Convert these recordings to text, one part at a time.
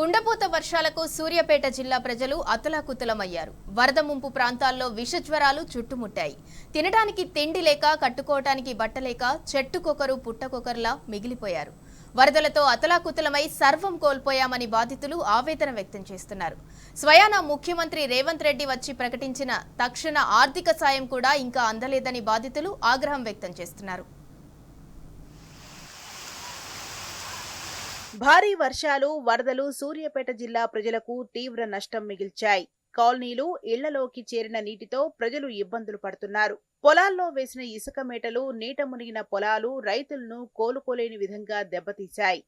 కుండపోత వర్షాలకు సూర్యాపేట జిల్లా ప్రజలు అతలాకుతలమయ్యారు. వరద ముంపు ప్రాంతాల్లో విషజ్వరాలు చుట్టుముట్టాయి. తినడానికి తిండి లేక, కట్టుకోవటానికి బట్టలేక చెట్టుకొకరు పుట్టకొకరులా మిగిలిపోయారు. వరదలతో అతలాకుతలమై సర్వం కోల్పోయామని బాధితులు ఆవేదన వ్యక్తం చేస్తున్నారు. స్వయాన ముఖ్యమంత్రి రేవంత్ రెడ్డి వచ్చి ప్రకటించిన తక్షణ ఆర్థిక సాయం కూడా ఇంకా అందలేదని బాధితులు ఆగ్రహం వ్యక్తం చేస్తున్నారు. భారీ వర్షాలు, వరదలు సూర్యాపేట జిల్లా ప్రజలకు తీవ్ర నష్టం మిగిల్చాయి. కాలనీలు, ఇళ్లలోకి చేరిన నీటితో ప్రజలు ఇబ్బందులు పడుతున్నారు. పొలాల్లో వేసిన ఇసుక మేటలు, నీట మునిగిన పొలాలు రైతులను కోలుకోలేని విధంగా దెబ్బతీశాయి.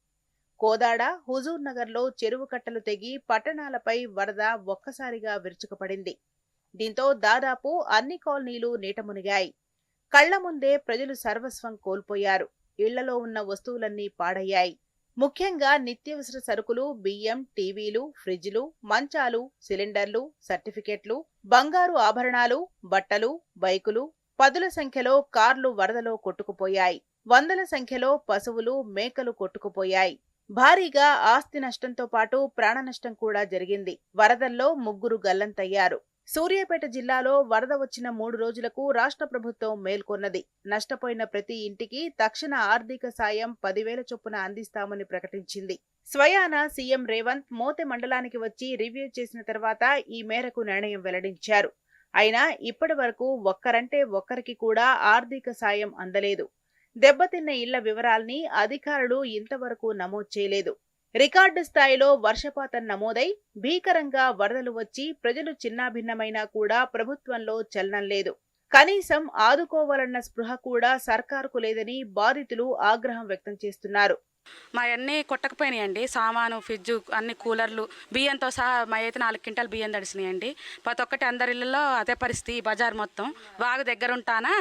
కోదాడ, హుజూర్ నగర్లో చెరువు కట్టలు తెగి పట్టణాలపై వరద ఒక్కసారిగా విరుచుకుపడింది. దీంతో దాదాపు అన్ని కాలనీలు నీట మునిగాయి. కళ్ల ముందే ప్రజలు సర్వస్వం కోల్పోయారు. ఇళ్లలో ఉన్న వస్తువులన్నీ పాడయ్యాయి. ముఖ్యంగా నిత్యావసర సరుకులు, బియ్యం, టీవీలు, ఫ్రిడ్జ్లు, మంచాలు, సిలిండర్లు, సర్టిఫికెట్లు, బంగారు ఆభరణాలు, బట్టలు, బైకులు, పదుల సంఖ్యలో కార్లు వరదలో కొట్టుకుపోయాయి. వందల సంఖ్యలో పశువులు, మేకలు కొట్టుకుపోయాయి. భారీగా ఆస్తి నష్టంతో పాటు ప్రాణ నష్టం కూడా జరిగింది. వరదల్లో 3 గల్లంతయ్యారు. సూర్యాపేట జిల్లాలో వరద వచ్చిన 3 రోజులకు రాష్ట్ర ప్రభుత్వం మేల్కొన్నది. నష్టపోయిన ప్రతి ఇంటికి తక్షణ ఆర్థిక సాయం 10,000 చొప్పున అందిస్తామని ప్రకటించింది. స్వయాన సీఎం రేవంత్ మోతె మండలానికి వచ్చి రివ్యూ చేసిన తర్వాత ఈ మేరకు నిర్ణయం వెల్లడించారు. అయినా ఇప్పటి వరకు ఒక్కరంటే ఒక్కరికి కూడా ఆర్థిక సాయం అందలేదు. దెబ్బతిన్న ఇళ్ల వివరాల్ని అధికారులు ఇంతవరకు నమోదు చేయలేదు. రికార్డు స్థాయిలో వర్షపాతం నమోదై భీకరంగా వరదలు వచ్చి ప్రజలు చిన్నాభిన్నమైనా కూడా ప్రభుత్వంలో చలనం లేదు. కనీసం ఆదుకోవాలన్న స్పృహ కూడా సర్కారుకు లేదని బాధితులు ఆగ్రహం వ్యక్తం చేస్తున్నారు. మా అన్నీ కొట్టకపోయినాయండి. సామాను, ఫ్రిడ్జ్, అన్ని కూలర్లు, బియ్యంతో సహా మా అయితే 4 క్వింటాలు బియ్యం తడిసినాయండి. ప్రతి ఒక్కటి అందరి ఇళ్ళలో అదే పరిస్థితి. బజార్ మొత్తం బాగా దగ్గర ఉంటానా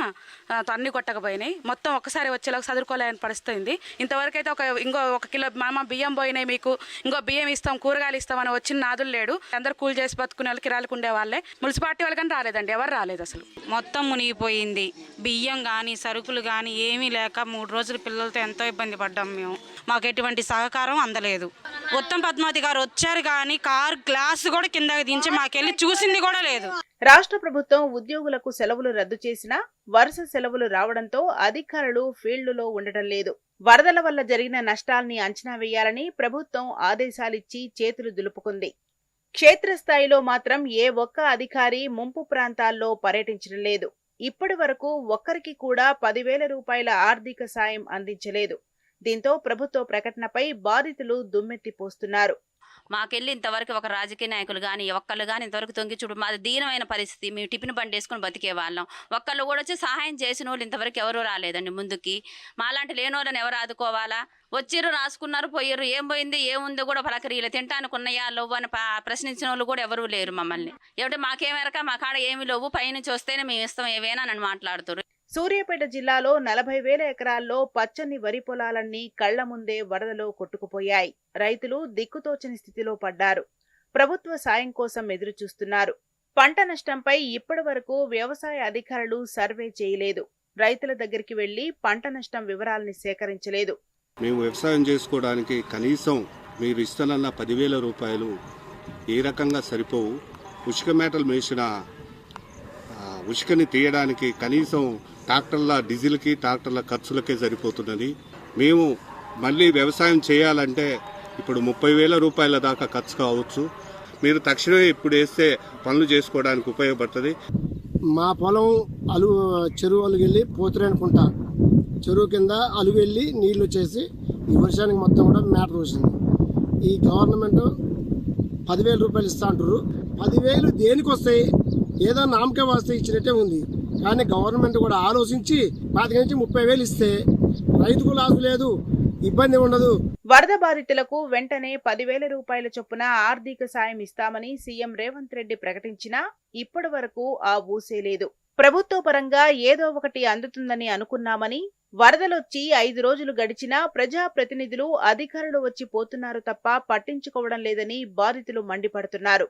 అన్ని కొట్టకపోయినాయి. మొత్తం ఒక్కసారి వచ్చేలాగా చదువుకోలేని పరిస్థితి ఉంది. ఇంతవరకు అయితే ఇంకో 1 కిలో మామ బియ్యం పోయినాయి, మీకు ఇంకో బియ్యం ఇస్తాం, కూరగాయలు ఇస్తామని వచ్చిన నాదులు లేడు. అందరు కూలి చేసి బతుకునే వాళ్ళు, కిరాలకు ఉండే వాళ్ళే. మున్సిపాలిటీ వాళ్ళు కానీ రాలేదండి, ఎవరు రాలేదు. అసలు మొత్తం మునిగిపోయింది. బియ్యం కానీ సరుకులు కానీ ఏమీ లేక 3 రోజులు పిల్లలతో ఎంతో ఇబ్బంది పడ్డాం మేము. మాకు ఎటువంటి సహకారం అందలేదు. ఉత్తమ్ పద్మావతి గారు వచ్చారు కానీ కార్ గ్లాస్ కూడా కిందకి దించి మాకెళ్ళి చూసింది కూడా లేదు. రాష్ట్ర ప్రభుత్వం ఉద్యోగులకు సెలవులు రద్దు చేసినా వరుస సెలవులు రావడంతో అధికారులు ఫీల్డ్లో ఉండటం లేదు. వరదల వల్ల జరిగిన నష్టాల్ని అంచనా వేయాలని ప్రభుత్వం ఆదేశాలిచ్చి చేతులు దులుపుకుంది. క్షేత్రస్థాయిలో మాత్రం ఏ ఒక్క అధికారి ముంపు ప్రాంతాల్లో పర్యటించడం లేదు. ఇప్పటి వరకు ఒక్కరికి కూడా 10,000 రూపాయల ఆర్థిక సాయం అందించలేదు. దీంతో ప్రభుత్వ ప్రకటనపై బాధితులు దుమ్మెత్తిపోస్తున్నారు. మాకెళ్ళి ఇంతవరకు ఒక రాజకీయ నాయకులు కానీ ఒక్కళ్ళు కానీ ఇంతవరకు తొంగి చూడు, మాది దీనమైన పరిస్థితి. మేము టిఫిన్ బండి వేసుకుని బతికే వాళ్ళం. ఒక్కళ్ళు కూడా వచ్చి సహాయం చేసిన వాళ్ళు ఇంతవరకు ఎవరూ రాలేదండి ముందుకి. మాలాంటి లేని వాళ్ళని ఎవరు ఆదుకోవాలా? వచ్చిర్రు, రాసుకున్నారు, పోయారు. ఏం పోయింది, ఏముందో కూడా పలకరీలు. తింటానికి ఉన్నాయా లేవు అని ప్రశ్నించిన వాళ్ళు కూడా ఎవరూ లేరు మమ్మల్ని. ఏమిటో మాకేమెరక, మా కాడ ఏమి లేవు, పైనుంచి వస్తేనే మేము ఇస్తాం ఏవేనా అని మాట్లాడుతారు. సూర్యాపేట జిల్లాలో 40,000 ఎకరాల్లో పచ్చని వరి పొలాలన్నీ కళ్ల ముందే వరదలో కొట్టుకుపోయాయి. రైతులు దిక్కుతోచని స్థితిలో పడ్డారు. ప్రభుత్వ సాయం కోసం ఎదురు చూస్తున్నారు. పంట నష్టంపై ఇప్పటి వరకు వ్యవసాయ అధికారులు సర్వే చేయలేదు. రైతుల దగ్గరికి వెళ్లి పంట నష్టం వివరాల్ని సేకరించలేదు. మేము వ్యవసాయం చేసుకోవడానికి కనీసం మీరు ఇస్తానన్న 10,000 రూపాయలు ఏ రకంగా సరిపోవు. ఉష్క మేటలు మేసిన ఉష్కని తీయడానికి కనీసం ట్రాక్టర్ల డీజిల్కి, ట్రాక్టర్ల ఖర్చులకే సరిపోతున్నది. మేము మళ్ళీ వ్యవసాయం చేయాలంటే ఇప్పుడు 30,000 రూపాయల దాకా ఖర్చు కావచ్చు. మీరు తక్షణమే ఇప్పుడు వేస్తే పనులు చేసుకోవడానికి ఉపయోగపడుతుంది. మా పొలం చెరువు అలుగెళ్ళి పోతురు అనుకుంటా. చెరువు కింద అలుగెళ్ళి నీళ్లు వచ్చేసి ఈ వర్షానికి మొత్తం కూడా మేటర్ వచ్చింది. ఈ గవర్నమెంట్ 10,000 రూపాయలు ఇస్తా అంటారు. 10,000 దేనికి వస్తాయి? ఏదో నామకే వస్తే ఇచ్చినట్టే ఉంది. కానీ గవర్నమెంట్ కూడా ఆలోచించి 25,000 నుంచి 30,000 ఇస్తే రైతుకు లాసు లేదు, ఇబ్బంది ఉండదు. వరద బాధితులకు వెంటనే 10,000 రూపాయల చొప్పున ఆర్థిక సాయం ఇస్తామని సీఎం రేవంత్ రెడ్డి ప్రకటించినా ఇప్పటి వరకు ఆ ఊసే లేదు. ప్రభుత్వ పరంగా ఏదో ఒకటి అందుతుందని అనుకున్నామని, వరదలొచ్చి 5 రోజులు గడిచినా ప్రజాప్రతినిధులు, అధికారులు వచ్చి పోతున్నారు తప్ప పట్టించుకోవడం లేదని బాధితులు మండిపడుతున్నారు.